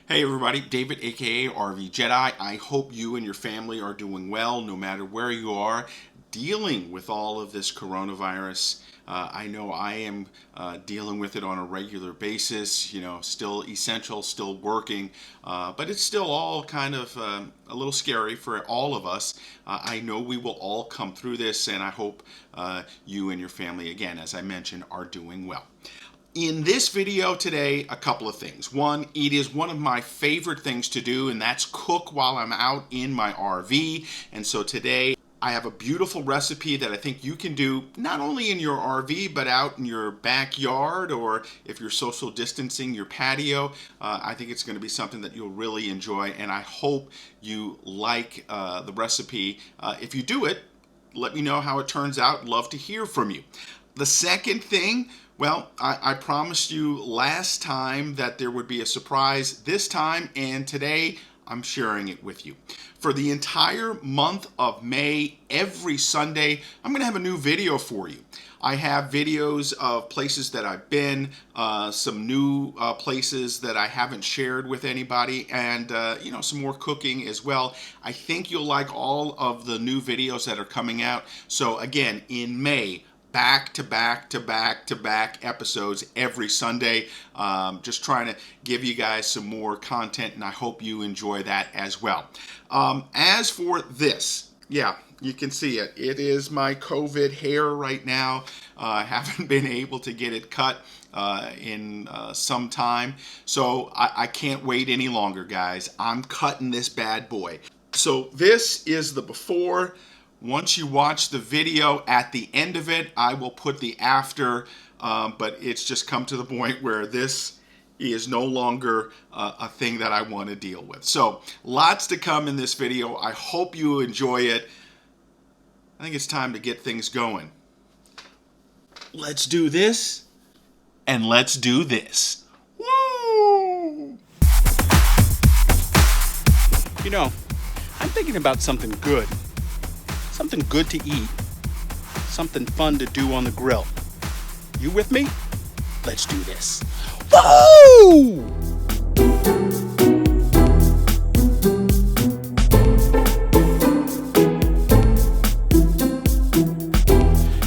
Hey everybody, David aka RVJedeye. I hope you and your family are doing well no matter where you are dealing with all of this coronavirus. I know I am dealing with it on a regular basis, still essential, still working, but it's still all kind of a little scary for all of us. I know we will all come through this, and I hope you and your family, again, as I mentioned, are doing well. In this video today, a couple of things. One, it is one of my favorite things to do, and that's cook while I'm out in my RV. And so today I have a beautiful recipe that I think you can do not only in your RV, but out in your backyard, or if you're social distancing, your patio. I think it's going to be something that you'll really enjoy, and I hope you like the recipe. If you do it, let me know how it turns out. Love to hear from you. The second thing, well, I promised you last time that there would be a surprise this time, and today I'm sharing it with you. For the entire month of May, every Sunday, I'm going to have a new video for you. I have videos of places that I've been, some new places that I haven't shared with anybody, and some more cooking as well. I think you'll like all of the new videos that are coming out. So again, in May, back to back episodes every Sunday. Just trying to give you guys some more content, and I hope you enjoy that as well. As for this, yeah, you can see it. It is my COVID hair right now. I haven't been able to get it cut in some time, so I can't wait any longer, guys. I'm cutting this bad boy. So this is the before. Once you watch the video, at the end of it, I will put the after, but it's just come to the point where this is no longer a thing that I want to deal with. So, lots to come in this video. I hope you enjoy it. I think it's time to get things going. Let's do this, and let's do this. Woo! I'm thinking about something good. Something good to eat. Something fun to do on the grill. You with me? Let's do this. Woo!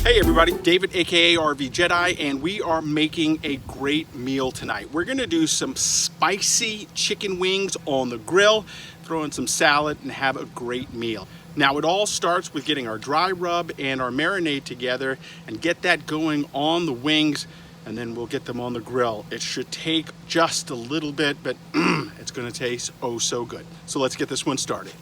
Hey everybody, David aka RVJedeye, and we are making a great meal tonight. We're gonna do some spicy chicken wings on the grill, throw in some salad, and have a great meal. Now it all starts with getting our dry rub and our marinade together and get that going on the wings, and then we'll get them on the grill. It should take just a little bit, but it's gonna taste oh so good. So let's get this one started.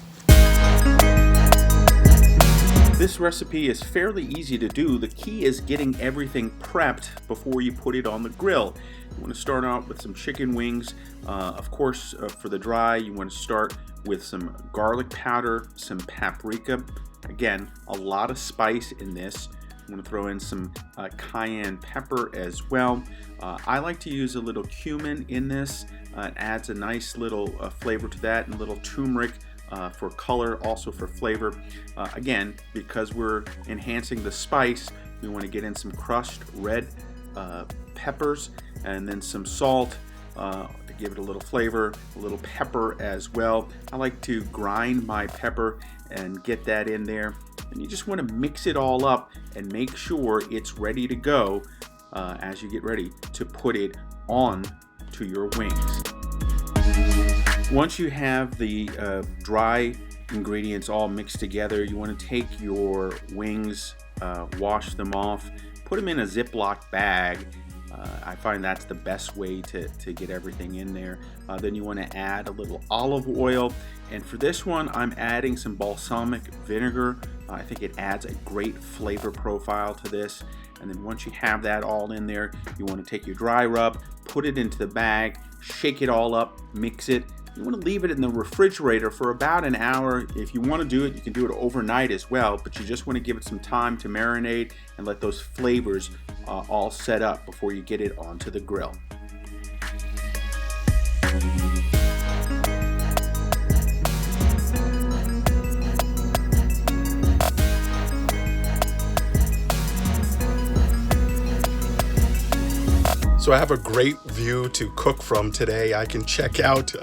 This recipe is fairly easy to do. The key is getting everything prepped before you put it on the grill. You want to start out with some chicken wings. Of course, for the dry, you want to start with some garlic powder, some paprika. Again, a lot of spice in this. I'm going to throw in some cayenne pepper as well. I like to use a little cumin in this. It adds a nice little flavor to that, and a little turmeric for color, also for flavor. Again, because we're enhancing the spice, we want to get in some crushed red peppers, and then some salt to give it a little flavor, a little pepper as well. I like to grind my pepper and get that in there, and you just want to mix it all up and make sure it's ready to go as you get ready to put it on to your wings. Once you have the dry ingredients all mixed together, you want to take your wings, wash them off, put them in a Ziploc bag. I find that's the best way to get everything in there. Then you want to add a little olive oil, and for this one I'm adding some balsamic vinegar. I think it adds a great flavor profile to this. And then once you have that all in there, you want to take your dry rub, put it into the bag, shake it all up, mix it. You want to leave it in the refrigerator for about an hour. If you want to do it, you can do it overnight as well, but you just want to give it some time to marinate and let those flavors all set up before you get it onto the grill. So I have a great view to cook from today. I can check out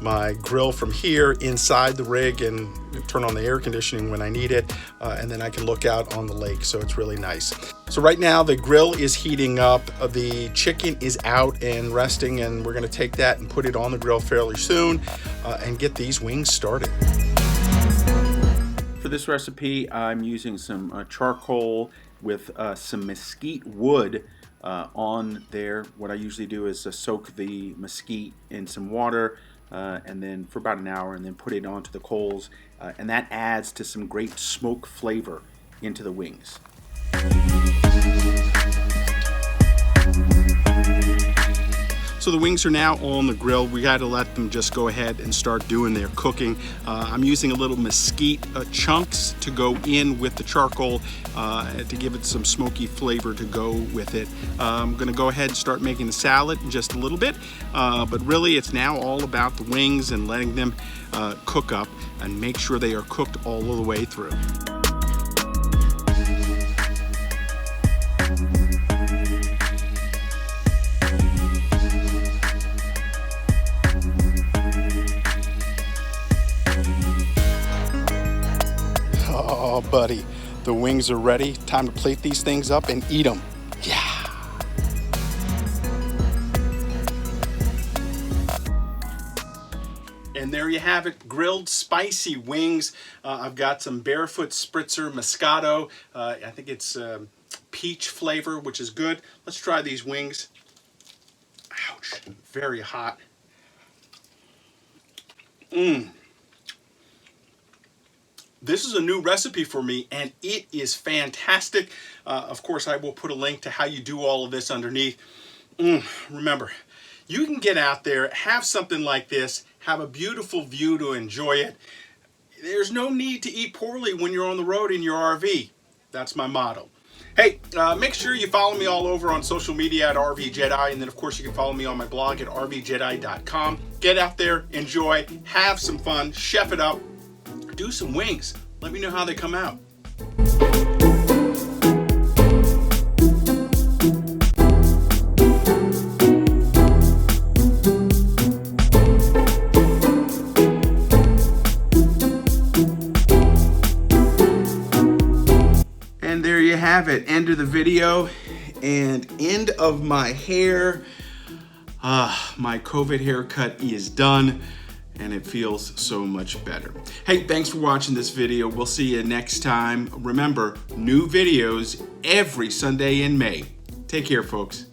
my grill from here inside the rig and turn on the air conditioning when I need it, and then I can look out on the lake, so it's really nice. So right now the grill is heating up, the chicken is out and resting, and we're gonna take that and put it on the grill fairly soon and get these wings started. For this recipe, I'm using some charcoal with some mesquite wood on there. What I usually do is soak the mesquite in some water and then for about an hour, and then put it onto the coals, and that adds to some great smoke flavor into the wings. So the wings are now on the grill. We got to let them just go ahead and start doing their cooking. I'm using a little mesquite chunks to go in with the charcoal to give it some smoky flavor to go with it. I'm going to go ahead and start making the salad in just a little bit, but really it's now all about the wings and letting them cook up and make sure they are cooked all the way through. Oh, buddy, the wings are ready. Time to plate these things up and eat them. Yeah. And there you have it, grilled spicy wings. I've got some Barefoot Spritzer Moscato. I think it's peach flavor, which is good. Let's try these wings. Ouch, very hot. This is a new recipe for me, and it is fantastic. Of course, I will put a link to how you do all of this underneath. Remember, you can get out there, have something like this, have a beautiful view to enjoy it. There's no need to eat poorly when you're on the road in your RV. That's my motto. Hey, make sure you follow me all over on social media at RVJedeye, and then of course you can follow me on my blog at RVJedeye.com. Get out there, enjoy, have some fun, chef it up. Do some wings. Let me know how they come out. And there you have it. End of the video and end of my hair. My COVID haircut is done, and it feels so much better. Hey, thanks for watching this video. We'll see you next time. Remember, new videos every Sunday in May. Take care, folks.